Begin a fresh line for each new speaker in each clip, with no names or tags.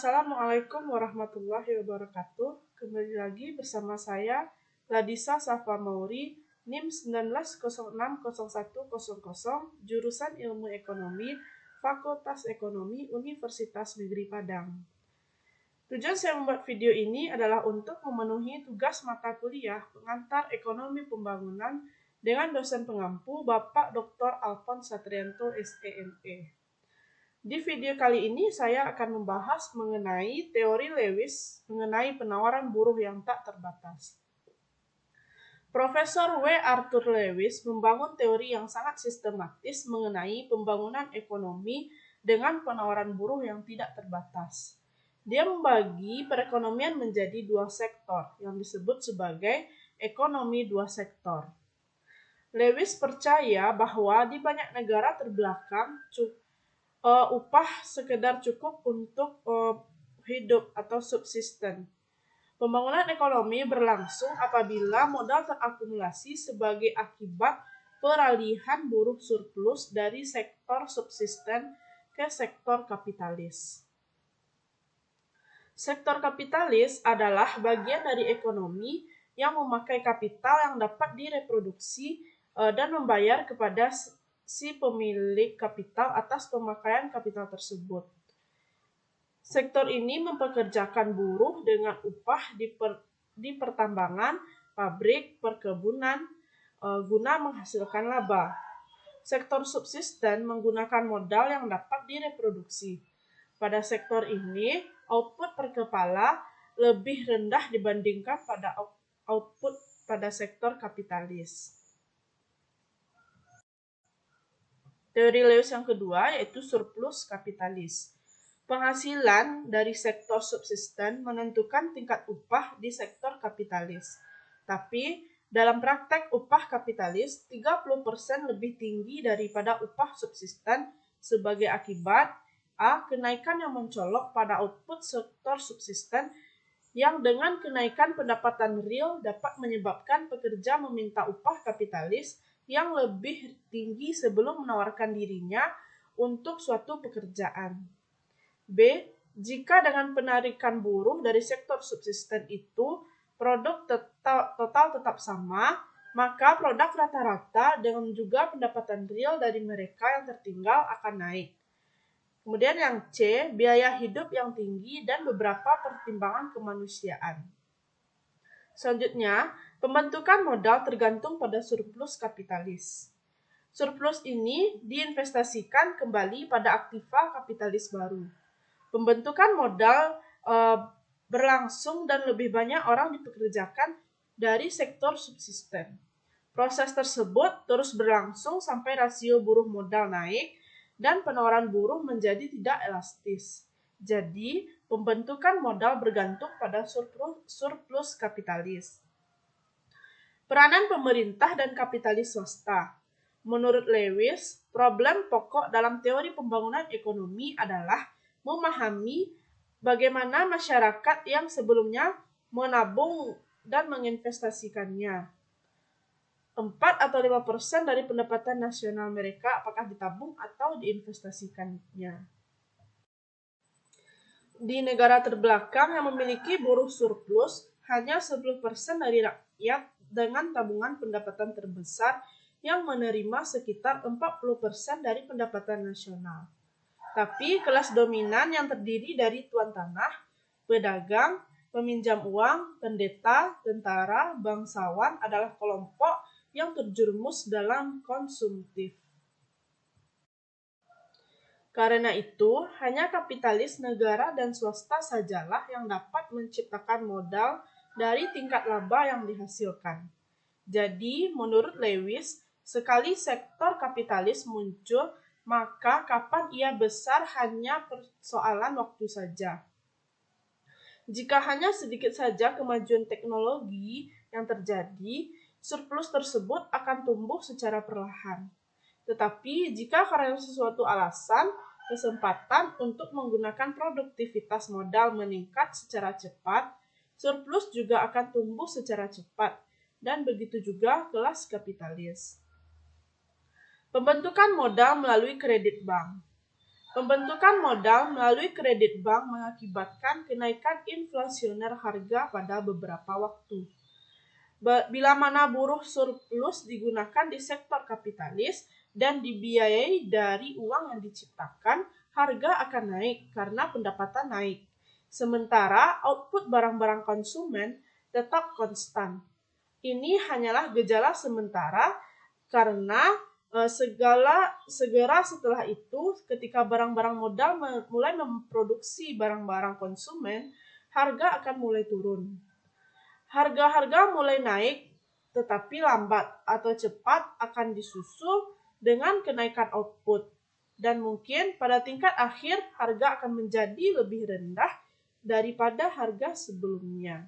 Assalamualaikum warahmatullahi wabarakatuh. Kembali lagi bersama saya, Ladisa Safa Mauri, NIM 19060100, jurusan Ilmu Ekonomi, Fakultas Ekonomi, Universitas Negeri Padang. Tujuan saya membuat video ini adalah untuk memenuhi tugas mata kuliah pengantar ekonomi pembangunan dengan dosen pengampu Bapak Dr. Alphonse Satrianto, SEME. Di video kali ini saya akan membahas mengenai teori Lewis mengenai penawaran buruh yang tak terbatas. Profesor W. Arthur Lewis membangun teori yang sangat sistematis mengenai pembangunan ekonomi dengan penawaran buruh yang tidak terbatas. Dia membagi perekonomian menjadi dua sektor yang disebut sebagai ekonomi dua sektor. Lewis percaya bahwa di banyak negara terbelakang upah sekedar cukup untuk hidup atau subsisten. Pembangunan ekonomi berlangsung apabila modal terakumulasi sebagai akibat peralihan buruh surplus dari sektor subsisten ke sektor kapitalis. Sektor kapitalis adalah bagian dari ekonomi yang memakai kapital yang dapat direproduksi dan membayar kepada si pemilik kapital atas pemakaian kapital tersebut. Sektor ini mempekerjakan buruh dengan upah di pertambangan, pabrik, perkebunan, guna menghasilkan laba. Sektor subsisten menggunakan modal yang dapat direproduksi. Pada sektor ini, output per kepala lebih rendah dibandingkan pada output pada sektor kapitalis. Teori Lewis yang kedua yaitu surplus kapitalis. Penghasilan dari sektor subsisten menentukan tingkat upah di sektor kapitalis. Tapi dalam praktek upah kapitalis 30% lebih tinggi daripada upah subsisten sebagai akibat A. Kenaikan yang mencolok pada output sektor subsisten yang dengan kenaikan pendapatan real dapat menyebabkan pekerja meminta upah kapitalis yang lebih tinggi sebelum menawarkan dirinya untuk suatu pekerjaan. B. Jika dengan penarikan buruh dari sektor subsisten itu, produk total tetap sama, maka produk rata-rata dengan juga pendapatan real dari mereka yang tertinggal akan naik. Kemudian yang C, biaya hidup yang tinggi dan beberapa pertimbangan kemanusiaan. Selanjutnya, pembentukan modal tergantung pada surplus kapitalis. Surplus ini diinvestasikan kembali pada aktiva kapitalis baru. Pembentukan modal berlangsung dan lebih banyak orang dipekerjakan dari sektor subsisten. Proses tersebut terus berlangsung sampai rasio buruh modal naik dan penawaran buruh menjadi tidak elastis. Jadi, pembentukan modal bergantung pada surplus kapitalis. Peranan pemerintah dan kapitalis swasta. Menurut Lewis, problem pokok dalam teori pembangunan ekonomi adalah memahami bagaimana masyarakat yang sebelumnya menabung dan menginvestasikannya. 4 atau 5% dari pendapatan nasional mereka apakah ditabung atau diinvestasikannya. Di negara terbelakang yang memiliki buruh surplus, hanya 10% dari rakyat dengan tabungan pendapatan terbesar yang menerima sekitar 40% dari pendapatan nasional. Tapi kelas dominan yang terdiri dari tuan tanah, pedagang, peminjam uang, pendeta, tentara, bangsawan adalah kelompok yang terjerumus dalam konsumtif. Karena itu, hanya kapitalis negara dan swasta sajalah yang dapat menciptakan modal dari tingkat laba yang dihasilkan. Jadi, menurut Lewis, sekali sektor kapitalis muncul, maka kapan ia besar hanya persoalan waktu saja. Jika hanya sedikit saja kemajuan teknologi yang terjadi, surplus tersebut akan tumbuh secara perlahan. Tetapi jika karena sesuatu alasan, kesempatan untuk menggunakan produktivitas modal meningkat secara cepat, surplus juga akan tumbuh secara cepat, dan begitu juga kelas kapitalis. Pembentukan modal melalui kredit bank. Pembentukan modal melalui kredit bank mengakibatkan kenaikan inflasioner harga pada beberapa waktu. Bila mana buruh surplus digunakan di sektor kapitalis dan dibiayai dari uang yang diciptakan, harga akan naik karena pendapatan naik. Sementara output barang-barang konsumen tetap konstan. Ini hanyalah gejala sementara karena segera setelah itu ketika barang-barang modal mulai memproduksi barang-barang konsumen, harga akan mulai turun. Harga-harga mulai naik tetapi lambat atau cepat akan disusul dengan kenaikan output. Dan mungkin pada tingkat akhir harga akan menjadi lebih rendah daripada harga sebelumnya.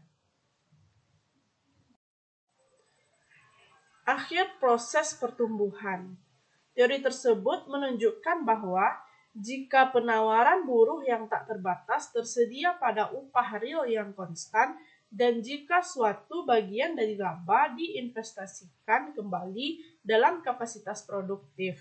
Akhir proses pertumbuhan. Teori tersebut menunjukkan bahwa jika penawaran buruh yang tak terbatas tersedia pada upah real yang konstan, dan jika suatu bagian dari laba diinvestasikan kembali dalam kapasitas produktif,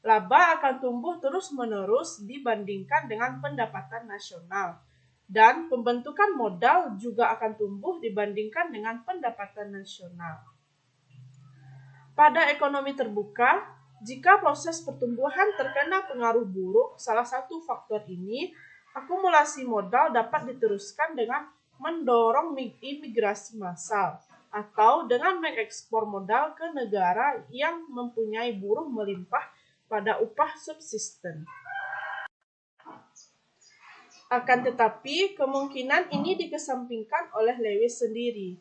laba akan tumbuh terus-menerus dibandingkan dengan pendapatan nasional, dan pembentukan modal juga akan tumbuh dibandingkan dengan pendapatan nasional. Pada ekonomi terbuka, jika proses pertumbuhan terkena pengaruh buruk salah satu faktor ini, akumulasi modal dapat diteruskan dengan mendorong imigrasi massal atau dengan mengekspor modal ke negara yang mempunyai buruh melimpah pada upah subsisten. Akan tetapi, kemungkinan ini dikesampingkan oleh Lewis sendiri.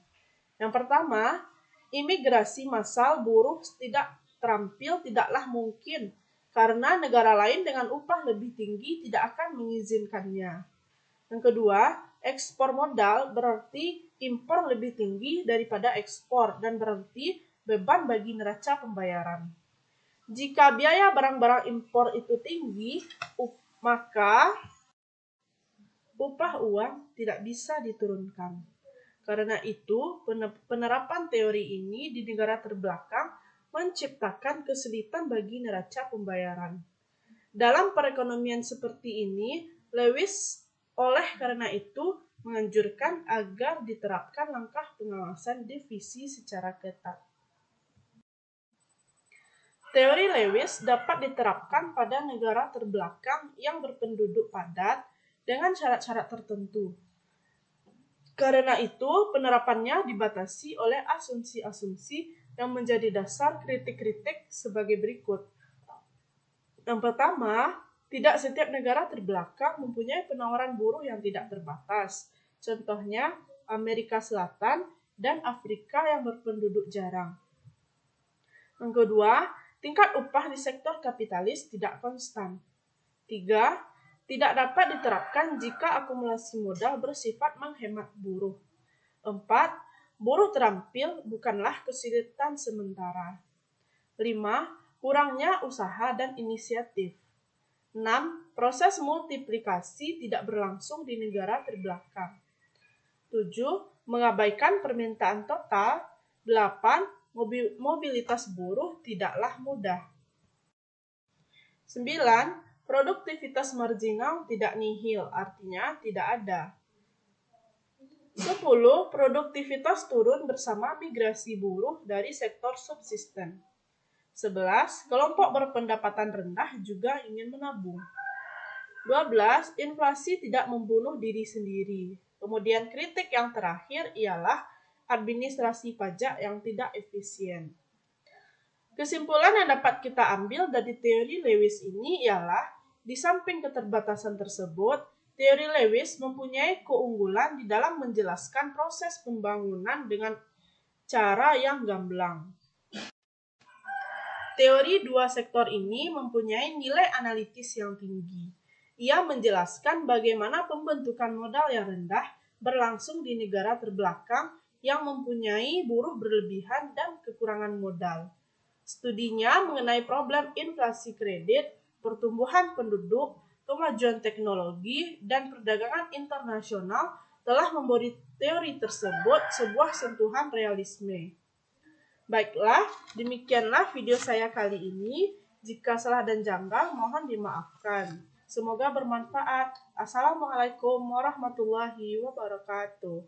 Yang pertama, imigrasi massal buruh tidaklah mungkin karena negara lain dengan upah lebih tinggi tidak akan mengizinkannya. Yang kedua, ekspor modal berarti impor lebih tinggi daripada ekspor dan berarti beban bagi neraca pembayaran. Jika biaya barang-barang impor itu tinggi, maka upah uang tidak bisa diturunkan. Karena itu, penerapan teori ini di negara terbelakang menciptakan kesulitan bagi neraca pembayaran. Dalam perekonomian seperti ini, Lewis oleh karena itu menganjurkan agar diterapkan langkah pengawasan devisi secara ketat. Teori Lewis dapat diterapkan pada negara terbelakang yang berpenduduk padat dengan syarat-syarat tertentu. Karena itu, penerapannya dibatasi oleh asumsi-asumsi yang menjadi dasar kritik-kritik sebagai berikut. Yang pertama, tidak setiap negara terbelakang mempunyai penawaran buruh yang tidak terbatas. Contohnya, Amerika Selatan dan Afrika yang berpenduduk jarang. Yang kedua, tingkat upah di sektor kapitalis tidak konstan. 3. Tidak dapat diterapkan jika akumulasi modal bersifat menghemat buruh. 4. Buruh terampil bukanlah kesulitan sementara. 5. Kurangnya usaha dan inisiatif. 6. Proses multiplikasi tidak berlangsung di negara terbelakang. 7. Mengabaikan permintaan total. 8. Mobilitas buruh tidaklah mudah. 9. Produktivitas marginal tidak nihil, artinya tidak ada. 10. Produktivitas turun bersama migrasi buruh dari sektor subsisten. 11. Kelompok berpendapatan rendah juga ingin menabung. 12. Inflasi tidak membunuh diri sendiri. Kemudian kritik yang terakhir ialah administrasi pajak yang tidak efisien. Kesimpulan yang dapat kita ambil dari teori Lewis ini ialah di samping keterbatasan tersebut, teori Lewis mempunyai keunggulan di dalam menjelaskan proses pembangunan dengan cara yang gamblang. Teori dua sektor ini mempunyai nilai analitis yang tinggi. Ia menjelaskan bagaimana pembentukan modal yang rendah berlangsung di negara terbelakang yang mempunyai buruh berlebihan dan kekurangan modal. Studinya mengenai problem inflasi kredit, pertumbuhan penduduk, kemajuan teknologi, dan perdagangan internasional telah memberi teori tersebut sebuah sentuhan realisme. Baiklah, demikianlah video saya kali ini. Jika salah dan janggal, mohon dimaafkan. Semoga bermanfaat. Assalamualaikum warahmatullahi wabarakatuh.